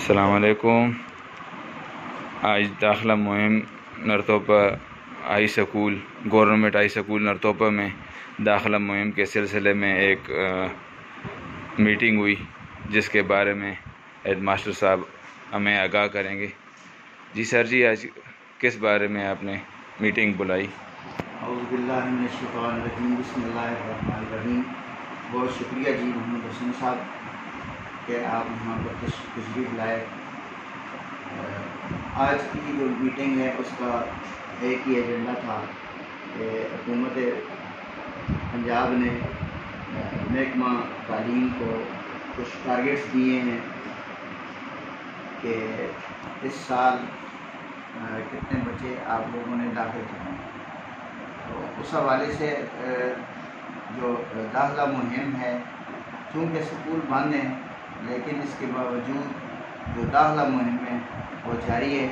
السلام علیکم۔ آج داخلہ مہم Nartopa high school government high school Nartopa میں داخلہ مہم کے سلسلے میں ایک میٹنگ ہوئی، جس کے بارے میں ہیڈ ماسٹر صاحب ہمیں آگاہ کریں گے۔ جی سر جی، آج کس بارے میں آپ نے میٹنگ بلائی؟ اعوذ باللہ من الشیطان الرجیم، بسم اللہ الرحمن الرحیم۔ بہت شکریہ جی محمد حسن صاحب کہ آپ یہاں پر تشریف لائے۔ آج کی جو میٹنگ ہے اس کا ایک ہی ایجنڈا تھا کہ حکومت پنجاب نے محکمہ تعلیم کو کچھ ٹارگیٹس دیے ہیں کہ اس سال کتنے بچے آپ لوگوں نے داخل کرنے ہیں۔ تو اس حوالے سے جو داخلہ مہم ہے، چونکہ اسکول بند ہیں لیکن اس کے باوجود جو داخلہ مہم ہے وہ جاری ہے،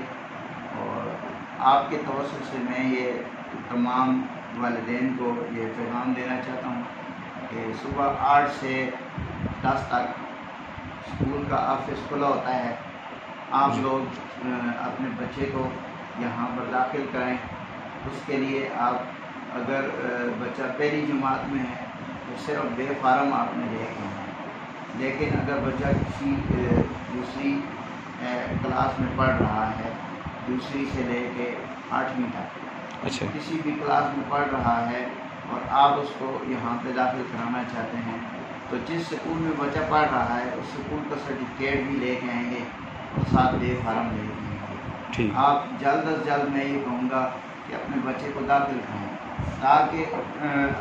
اور آپ کے توسط سے میں یہ تمام والدین کو یہ پیغام دینا چاہتا ہوں کہ صبح 8 سے 10 تک اسکول کا آفس کھلا ہوتا ہے۔ آپ لوگ اپنے بچے کو یہاں پر داخل کرائیں۔ اس کے لیے آپ اگر بچہ پہلی جماعت میں ہے تو صرف بے فارم آپ نے لے کے آنا ہے، لیکن اگر بچہ کسی دوسری کلاس میں پڑھ رہا ہے، دوسری سے لے کے 8ویں تک کسی بھی کلاس میں پڑھ رہا ہے اور آپ اس کو یہاں پہ داخل کرانا چاہتے ہیں، تو جس اسکول میں بچہ پڑھ رہا ہے اس اسکول کا سرٹیفکیٹ بھی لے کے آئیں گے اور ساتھ بے فارم لے کے آئیں گے۔ آپ جلد از جلد میں یہ کہوں گا کہ اپنے بچے کو داخل کریں، تاکہ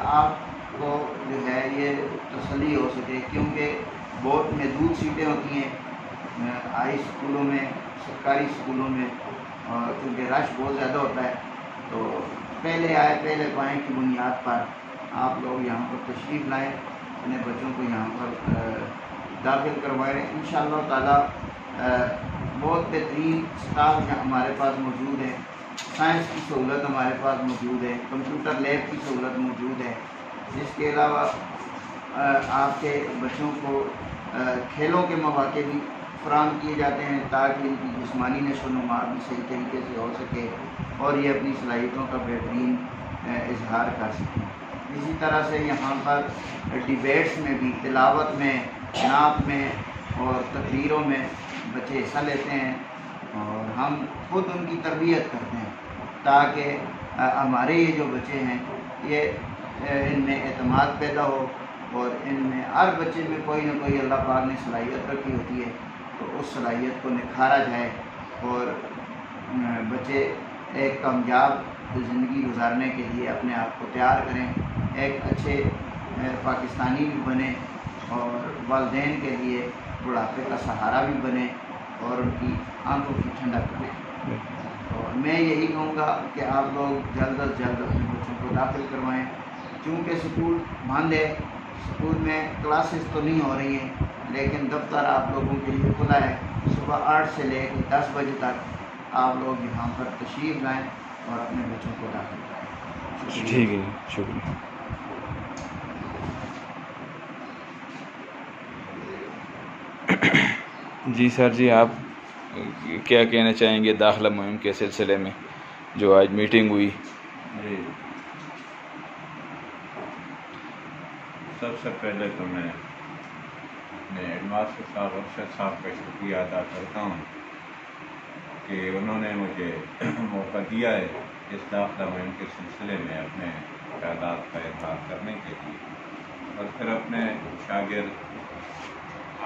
آپ کو جو ہے یہ تسلی ہو سکے، کیونکہ بہت محدود سیٹیں ہوتی ہیں ہائی اسکولوں میں، سرکاری اسکولوں میں، اور کیونکہ رش بہت زیادہ ہوتا ہے، تو پہلے آئے پہلے پائیں کی بنیاد پر آپ لوگ یہاں پر تشریف لائیں، اپنے بچوں کو یہاں پر داخل کروائیں۔ انشاءاللہ تعالی بہت بہترین اسٹاف ہمارے پاس موجود ہے، سائنس کی سہولت ہمارے پاس موجود ہے، کمپیوٹر لیب کی سہولت موجود ہے، جس کے علاوہ آپ کے بچوں کو کھیلوں کے مواقع بھی فراہم کیے جاتے ہیں تاکہ ان کی جسمانی نشو و نما بھی صحیح طریقے سے ہو سکے اور یہ اپنی صلاحیتوں کا بہترین اظہار کر سکیں۔ اسی طرح سے یہاں پر ڈیبیٹس میں بھی، تلاوت میں، نعت میں اور تقریروں میں بچے حصہ لیتے ہیں، اور ہم خود ان کی تربیت کرتے ہیں تاکہ ہمارے یہ جو بچے ہیں یہ ان میں اعتماد پیدا ہو، اور ان میں ہر بچے میں کوئی نہ کوئی اللہ پاک نے صلاحیت رکھی ہوتی ہے، تو اس صلاحیت کو نکھارا جائے اور بچے ایک کامیاب زندگی گزارنے کے لیے اپنے آپ کو تیار کریں، ایک اچھے پاکستانی بھی بنیں اور والدین کے لیے بڑھاپے کا سہارا بھی بنیں اور ان کی آنکھوں کی ٹھنڈک بنیں۔ اور میں یہی کہوں گا کہ آپ لوگ جلد از جلد اپنے بچوں کو داخل کروائیں، چونکہ اسکول بند ہے، اسکول میں کلاسز تو نہیں ہو رہی ہیں لیکن دفتر آپ لوگوں کے لیے کھلا ہے۔ صبح 8 سے لے کے 10 بجے تک آپ لوگ یہاں پر تشریف لائیں اور اپنے بچوں کو داخل کرائیں۔ ٹھیک ہے، شکریہ۔ جی سر جی، آپ کیا کہنا چاہیں گے داخلہ مہم کے سلسلے میں جو آج میٹنگ ہوئی؟ جی، سب سے پہلے تو میں اپنے ہیڈ ماسٹر صاحب ارشد صاحب کا شکریہ ادا کرتا ہوں کہ انہوں نے مجھے موقع دیا ہے اس داخلہ مہم کے سلسلے میں اپنے خیالات کا اظہار کرنے کے لیے، اور پھر اپنے شاگرد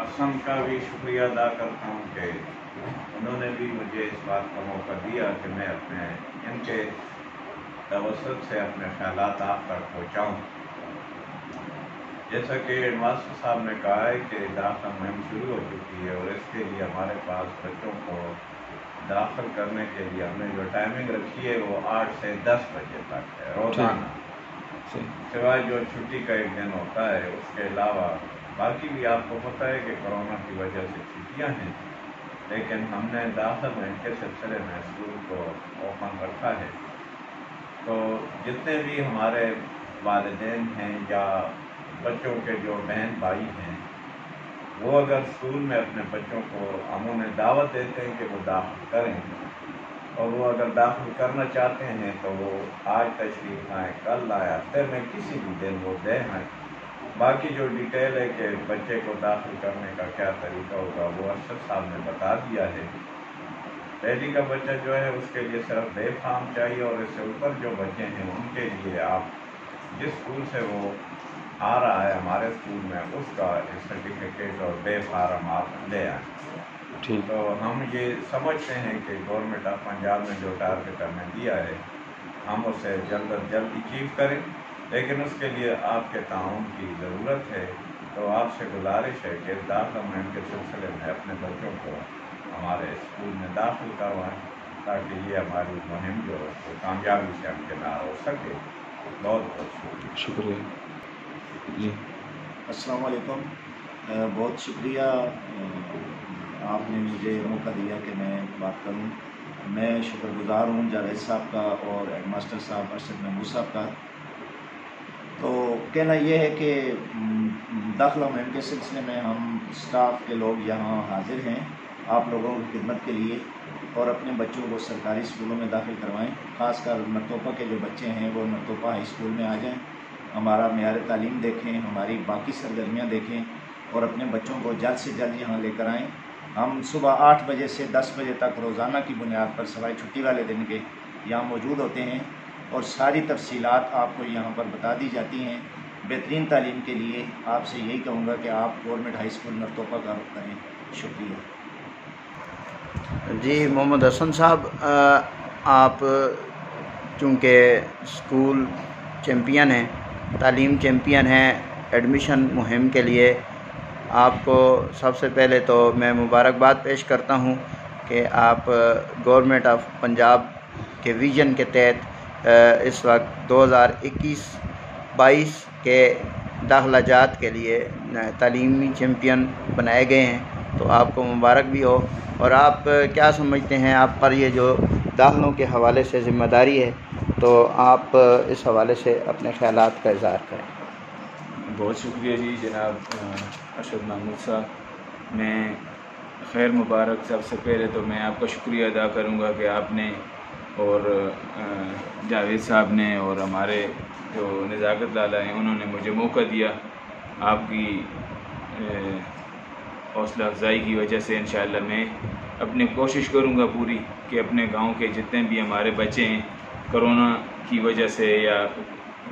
اسم کا بھی شکریہ ادا کرتا ہوں کہ انہوں نے بھی مجھے اس بات کا موقع دیا کہ میں اپنے ان کے توسط سے اپنے خیالات آپ تک پہنچاؤں۔ جیسا کہ ہیڈ ماسٹر صاحب نے کہا ہے کہ داخلہ مہم شروع ہو چکی ہے، اور اس کے لیے ہمارے پاس بچوں کو داخل کرنے کے لیے ہم نے جو ٹائمنگ رکھی ہے وہ 8 سے 10 بجے تک ہے روزانہ، سوائے جو چھٹی کا ایک دن ہوتا ہے، اس کے علاوہ باقی بھی آپ کو پتہ ہے کہ کورونا کی وجہ سے چھٹیاں ہیں، لیکن ہم نے داخلہ مہم کے سلسلے میں اسکول کو اوپن رکھا ہے۔ تو جتنے بھی ہمارے والدین ہیں یا بچوں کے جو بہن بھائی ہیں، وہ اگر اسکول میں اپنے بچوں کو ہم انہیں دعوت دیتے ہیں کہ وہ داخل کریں، اور وہ اگر داخل کرنا چاہتے ہیں تو وہ آج تشریف لائیں، کل لائیں، ہفتے میں کسی بھی دن وہ دے آئیں۔ باقی جو ڈیٹیل ہے کہ بچے کو داخل کرنے کا کیا طریقہ ہوگا وہ ارشد صاحب نے بتا دیا ہے۔ پہلی کا بچہ جو ہے اس کے لیے صرف بے فارم چاہیے، اور اس سے اوپر جو بچے ہیں ان کے لیے آپ جس اسکول سے وہ آ رہا ہے ہمارے اسکول میں اس کا سرٹیفکیٹ اور بے فارم آپ لے آئیں۔ ٹھیک، تو ہم یہ سمجھتے ہیں کہ گورنمنٹ آف پنجاب نے جو ٹارگیٹ ہمیں دیا ہے ہم اسے جلد از جلد اچیو کریں، لیکن اس کے لیے آپ کے تعاون کی ضرورت ہے۔ تو آپ سے گزارش ہے کہ داخلہ مہم کے سلسلے میں اپنے بچوں کو ہمارے اسکول میں داخل کروائیں، تاکہ یہ ہماری مہم جو ہے وہ کامیابی سے ہمکنار ہو سکے۔ بہت بہت شکریہ۔ شکریہ جی۔ السلام علیکم، بہت شکریہ آپ نے مجھے موقع دیا کہ میں بات کروں۔ میں شکر گزار ہوں جاوید صاحب کا اور ہیڈ ماسٹر صاحب ارشد محمود صاحب کا۔ تو کہنا یہ ہے کہ داخلہ مہم کے سلسلے میں ہم اسٹاف کے لوگ یہاں حاضر ہیں آپ لوگوں کی خدمت کے لیے، اور اپنے بچوں کو سرکاری اسکولوں میں داخل کروائیں۔ خاص کر نرتوپا کے جو بچے ہیں وہ نرتوپا ہائی اسکول میں آ جائیں، ہمارا معیار تعلیم دیکھیں، ہماری باقی سرگرمیاں دیکھیں، اور اپنے بچوں کو جلد سے جلد یہاں لے کر آئیں۔ ہم صبح 8 بجے سے 10 بجے تک روزانہ کی بنیاد پر سوائے چھٹی والے دن کے یہاں موجود ہوتے ہیں، اور ساری تفصیلات آپ کو یہاں پر بتا دی جاتی ہیں۔ بہترین تعلیم کے لیے آپ سے یہی کہوں گا کہ آپ گورنمنٹ ہائی اسکول نرتوپا کا رخ کریں۔ شکریہ جی محمد حسن صاحب، آپ چونکہ اسکول چیمپئن ہیں، تعلیم چیمپئن ہیں، ایڈمیشن مہم کے لیے آپ کو سب سے پہلے تو میں مبارکباد پیش کرتا ہوں کہ آپ گورنمنٹ آف پنجاب کے ویژن کے تحت اس وقت 2021-22 کے داخلہ جات کے لیے تعلیمی چیمپئن بنائے گئے ہیں، تو آپ کو مبارک بھی ہو۔ اور آپ کیا سمجھتے ہیں، آپ پر یہ جو داخلوں کے حوالے سے ذمہ داری ہے، تو آپ اس حوالے سے اپنے خیالات کا اظہار کریں۔ بہت شکریہ جی جناب ارشد محمود صاحب۔ میں خیر مبارک، سب سے پہلے تو میں آپ کا شکریہ ادا کروں گا کہ آپ نے اور جاوید صاحب نے اور ہمارے جو نزاکت لالا ہیں انہوں نے مجھے موقع دیا۔ آپ کی حوصلہ افزائی کی وجہ سے انشاءاللہ میں اپنی کوشش کروں گا پوری کہ اپنے گاؤں کے جتنے بھی ہمارے بچے ہیں کرونا کی وجہ سے یا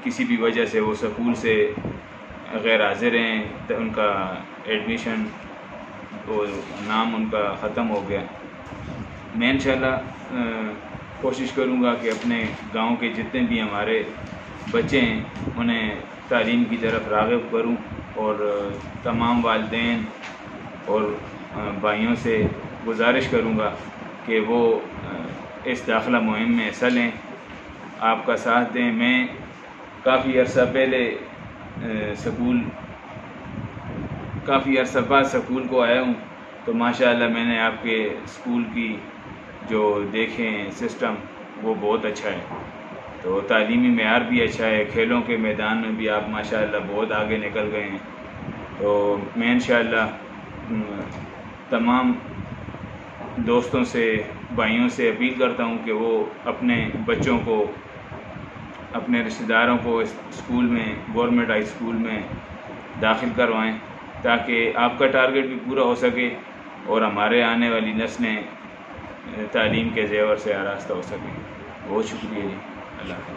کسی بھی وجہ سے وہ سکول سے غیر حاضر ہیں، تو ان کا ایڈمیشن وہ نام ان کا ختم ہو گیا، میں انشاءاللہ کوشش کروں گا کہ اپنے گاؤں کے جتنے بھی ہمارے بچے ہیں انہیں تعلیم کی طرف راغب کروں، اور تمام والدین اور بھائیوں سے گزارش کروں گا کہ وہ اس داخلہ مہم میں حصہ لیں، آپ کا ساتھ دیں۔ میں کافی عرصہ بعد سکول کو آیا ہوں، تو ماشاءاللہ میں نے آپ کے اسکول کی جو دیکھیں سسٹم وہ بہت اچھا ہے، تو تعلیمی معیار بھی اچھا ہے، کھیلوں کے میدان میں بھی آپ ماشاءاللہ بہت آگے نکل گئے ہیں۔ تو میں انشاءاللہ تمام دوستوں سے، بھائیوں سے اپیل کرتا ہوں کہ وہ اپنے بچوں کو، اپنے رشتہ داروں کو اس اسکول میں، گورنمنٹ ہائی اسکول میں داخل کروائیں، تاکہ آپ کا ٹارگٹ بھی پورا ہو سکے اور ہمارے آنے والی نسلیں تعلیم کے زیور سے آراستہ ہو سکیں۔ بہت شکریہ جی، اللہ حافظ۔